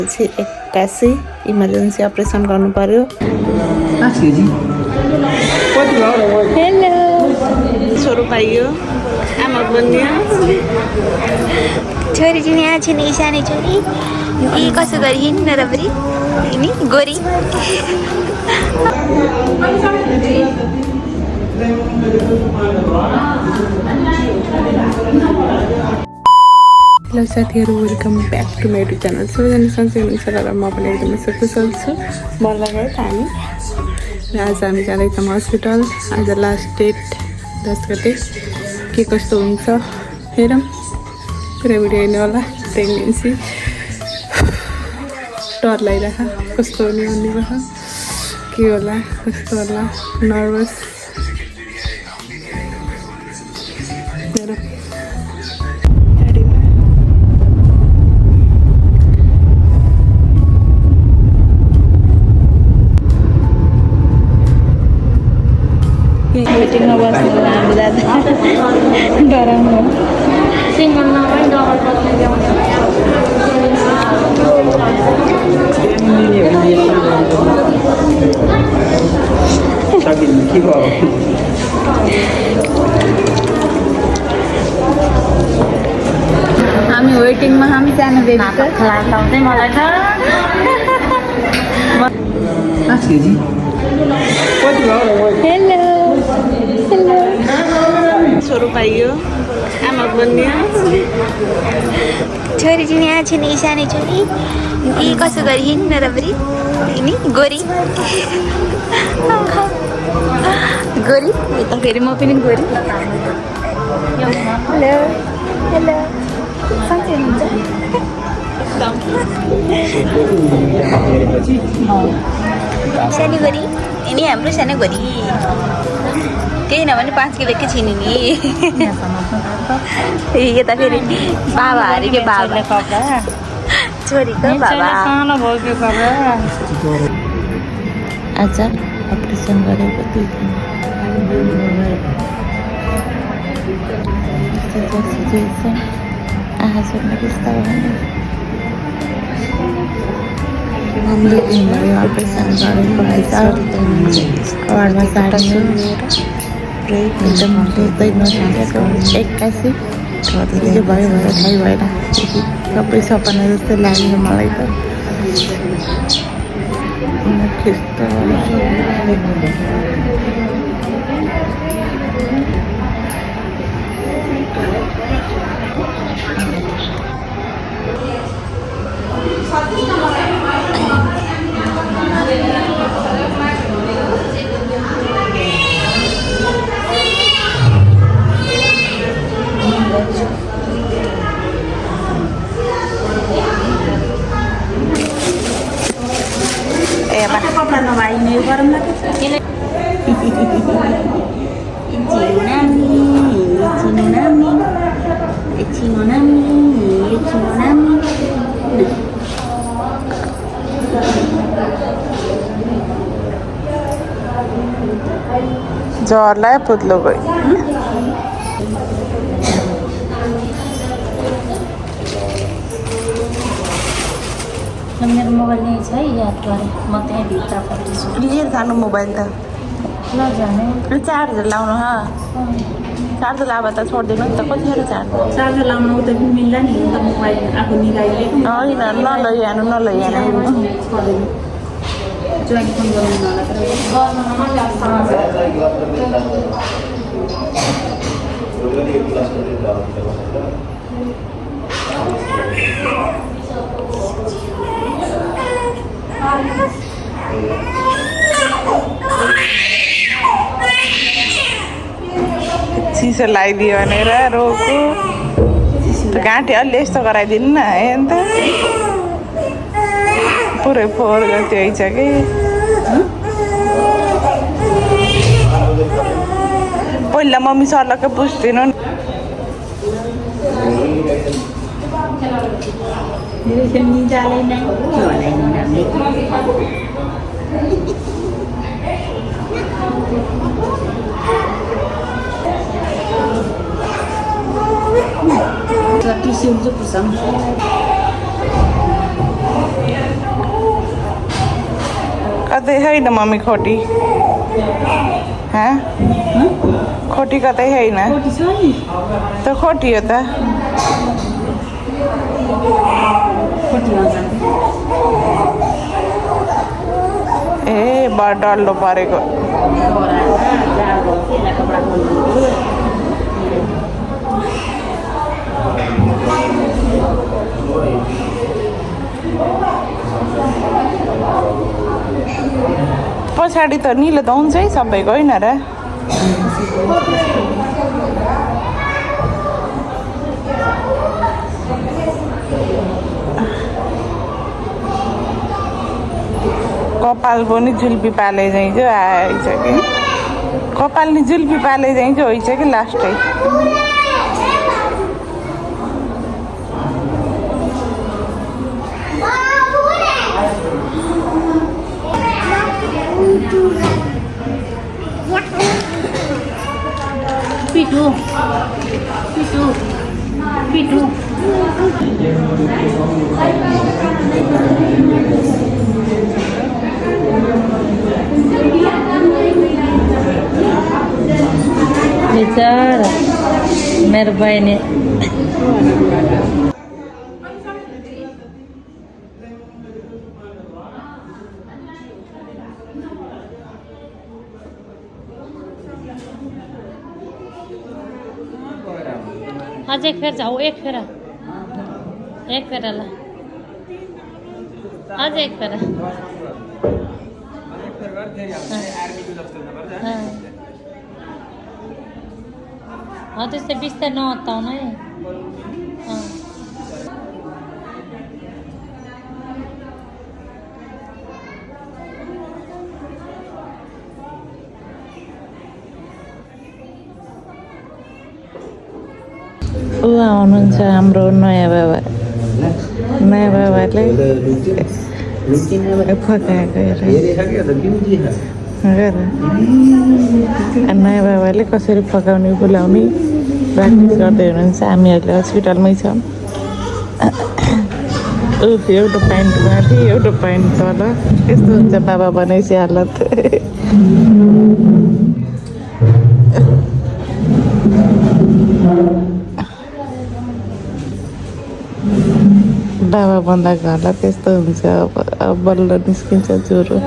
81 emergency operation गर्नु पर्यो। Hello छोरो पाइयो आमा बन्यो छोरी चाहिँ यहाँ छ नि सानो छोरी यी कसो गरी हिँड्न राम्ररी नि गोरी हेलो साथीहरू welcome back to my YouTube channel. सबैजना सन्चै हुनुहुन्छ र म पनि एकदमै सकुशल छु। मर्दा गयो त हामी र आज हामी जाँदैछौँ हस्पिटल। आज लास्ट डेट 10 गते के कस्तो हुन्छ हेरौँ। पुरै भिडियो हेर्नु होला। प्रेग्नेन्सी डर लागिरहेको कस्तो हुने भन्ने भयो के होला कस्तो होला नर्भस हेरौँ। वेटिङमा बस्नु हामी जाँदा डराउनु सिङ्गलमा पनि डबल बस्ने हामी वेटिङमा हामी सानो बेबीको लाउँदै मलाई त हेलो छोरो पाइयो आमा बन्यो छोरी चाहिँ यहाँ छ नि सानो छोरी यी कसो गरी हिँड्न राम्ररी नि गोरी गोरी यता फेरि म पनि गोरी हेलो हेलो सन्चै हुनुहुन्छ सानो गोरी यिनी हाम्रो सानो गोरी केही नभने 5 किलोकै छिनी नि यता फेरि बाबा अरे के बाबा छोरीको बाबा आज अपरेसन गरेको हामीले अपरेसन गरेको घरमा साड्यो एकदम दुधै नसकेको 81 भयो भएर थाहै भएन सबै सपना जस्तै लाग्यो मलाई त जरलाई पुत्लो गयो मेरो मोबाइल नै छ याद गरेँ म त्यहाँ भित्र पठाउँछु लिएर जानु मोबाइल त नजाने चार्जर लाउनु चार्जर लाभा त छोड्दिनु नि त कतिखेर चार्जर लाउनु त मिल्दैन नि त मोबाइल आफू निकाइले होइन नलैहाल्नु ज्वाइन फोन गर्नु होला चिसो लगाइदियो भनेर रोको गाँठी अलि यस्तो गराइदिनु न अन्त पुरै फोहोर गर्थ्यो है छ कि पहिला मम्मी सरलकै पुछ्दिनु निजाले नै टिस्यु चाहिँ पुछौँ कतै होइन मम्मी खोटी खोटी कतै होइन त खोटी हो त ए बडा डल्लो परेको पछाडि त निलो त हुन्छ है सबैको होइन र कपाल पनि जुल्पी पाले चाहिँ आएछ कि कपाल नि जुल्पी पाले चाहिँ होइन कि लास्टै पिटु पिटु पिटु बेचारा मेरो बहिनी अझ एक फेर जाऊ एक फेरा ला अझ एक फेरा त्यस्तै बिस्तारै नहताउन है ऊ आउनुहुन्छ हाम्रो नयाँ बाबाले फकाएको नयाँ बाबाले कसरी फकाउने बोलाउने प्र्याक्टिस गर्दै हुनुहुन्छ हामीहरूले हस्पिटलमै छौँ एउटा प्यान्ट माथि एउटा प्यान्ट तल यस्तो हुन्छ बाबा बनाइसि हालत बाबा बन्दाको हालत त्यस्तो हुन्छ अब बल्ल निस्किन्छ ज्वरो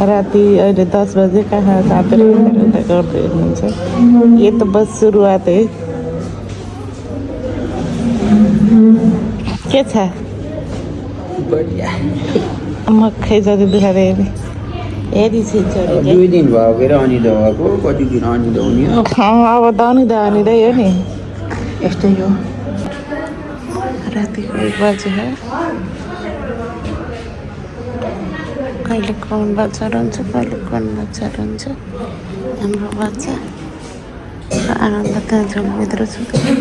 राति अहिले 10 बजे कहाँ साँपेर उता गर्दै हुनुहुन्छ यो त बस सुरुवात है के छ मक्खै जति दुखाँदै हेरी छिन्छ 2 दिन भयो के अनि दवाको कति दिन अनि दौनी अब दौनी हो नि यस्तै हो रातिको 1 बजे है कहिले कौन बच्चा रहन्छ कहिले कौन बच्चा रहन्छ हाम्रो बच्चा आनन्द त्यहाँ झुलभित्र सुत्यो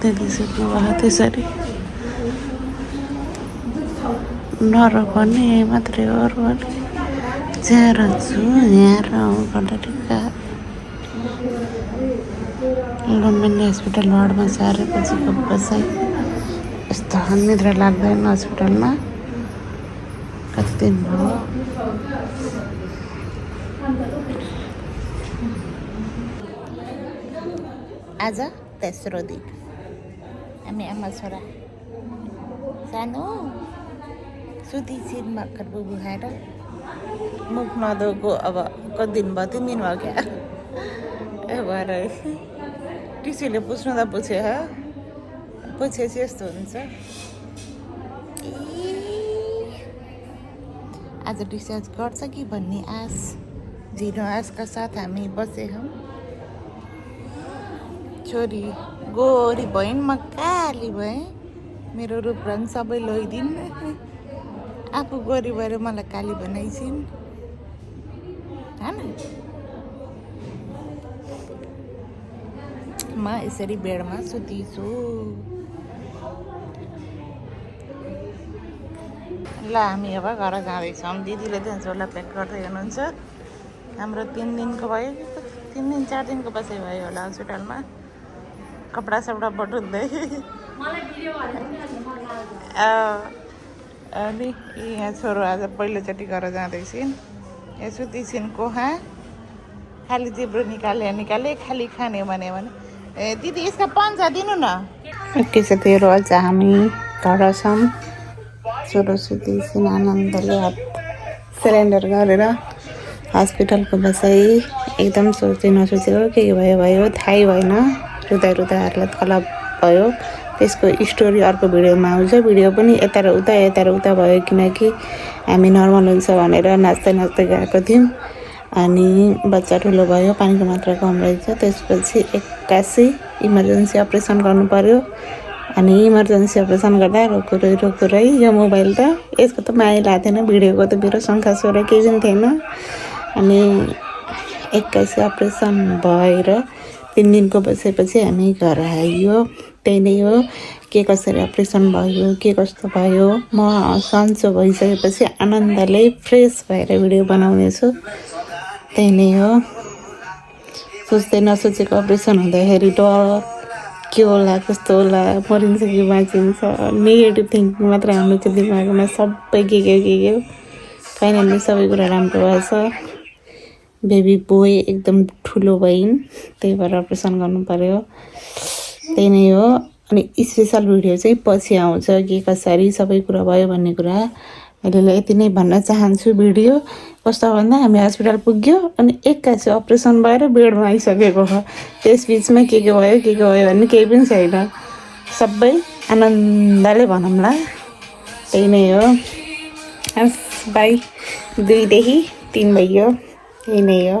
दिदी सुत्नु भयो त्यसरी नर भन्ने यही मात्रै हो अरू भने जहाँ रहन्छु यहाँ रहनुपर्छ टिका गभर्मेन्ट हस्पिटल वार्डमा सारेपछि बसाइ यस्तो निद्रा लाग्दैन हस्पिटलमा कति दिन भयो आज तेस्रो दिन हामी आमा छोरा सानो सुती छिन् भर्खर बुबु खाएर मुख नधोएको अब कति दिन भयो 3 दिन भयो क्या ए भएर टिस्युले पुछ्नु त पुछ्यो पुछेपछि यस्तो हुन्छ आज डिस्चार्ज गर्छ कि भन्ने आश झिनो आशका साथ हामी बसेछौँ छोरी गोरी भइन् म काली भएँ मेरो रूप रङ सबै लैदिन् आफू गोरी भएर मलाई काली बनाइसिन् हैन म यसरी बेडमा सुतिछु ल हामी अब घर जाँदैछौँ दिदीले त्यहाँ झोला प्याक गर्दै हुनुहुन्छ हाम्रो 3 दिनको भयो 3 दिन 4 दिनको बसाइ भयो होला हस्पिटलमा कपडा सपडा बटुल्दै अनि यहाँ छोरो आज पहिलोचोटि गरेर जाँदैछिन् यसो दिसिन् कोहा खाली जिब्रो निकाले खाली खाने भने ए दिदी यसका पन्जा दिनु न एकैसाथीहरू अझ हामी घर छौँ छोरो सुतिसिन आनन्दले हात सिलिन्डर गरेर हस्पिटलको बसाइ एकदम सोच्दै नसोचेको के भयो थाहै भएन रुँदा हालत खराब भयो त्यसको स्टोरी अर्को भिडियोमा आउँछ भिडियो पनि यता र उता भयो किनकि हामी नर्मल हुन्छ भनेर नाच्दै गएको थियौँ अनि बच्चा ठुलो भयो पानीको मात्रा कम रहेछ त्यसपछि 81 इमर्जेन्सी अपरेसन गर्नु पर्यो अनि इमर्जेन्सी अपरेसन गर्दा रोकुरै यो मोबाइल त यसको त माया लाग्दैन भिडियोको त मेरो शङ्का सोर केही पनि थिएन अनि 81 अपरेसन भएर 3 दिनको बसेपछि हामी घर आइयो त्यही नै हो के कसरी अपरेसन भयो के कस्तो भयो म सन्चो भइसकेपछि आनन्दले फ्रेस भएर भिडियो बनाउने छु त्यही नै हो सोच्दै नसोचेको अपरेसन हुँदाखेरि डर के होला कस्तो होला मरिन्छ कि बाँचिन्छ नेगेटिभ थिङ्किङ मात्र हाम्रो चाहिँ दिमागमा सबै के फाइनली सबै कुरा राम्रो भएछ बेबी बोय एकदम ठुलो भइन् त्यही भएर अपरेसन गर्नु पर्यो त्यही नै हो अनि स्पेसल भिडियो चाहिँ पछि आउँछ के कसरी सबै कुरा भयो भन्ने कुरा मैले यति नै भन्न चाहन्छु भिडियो कस्तो भन्दा हामी हस्पिटल पुग्यो अनि 81 अपरेसन भएर बेडमा आइसकेको हो त्यसबिचमा के भयो भन्ने केही पनि छैन सबै आनन्दले भनौँला त्यही नै हो हस् बाई 2 देखि 3 भयो यही नै हो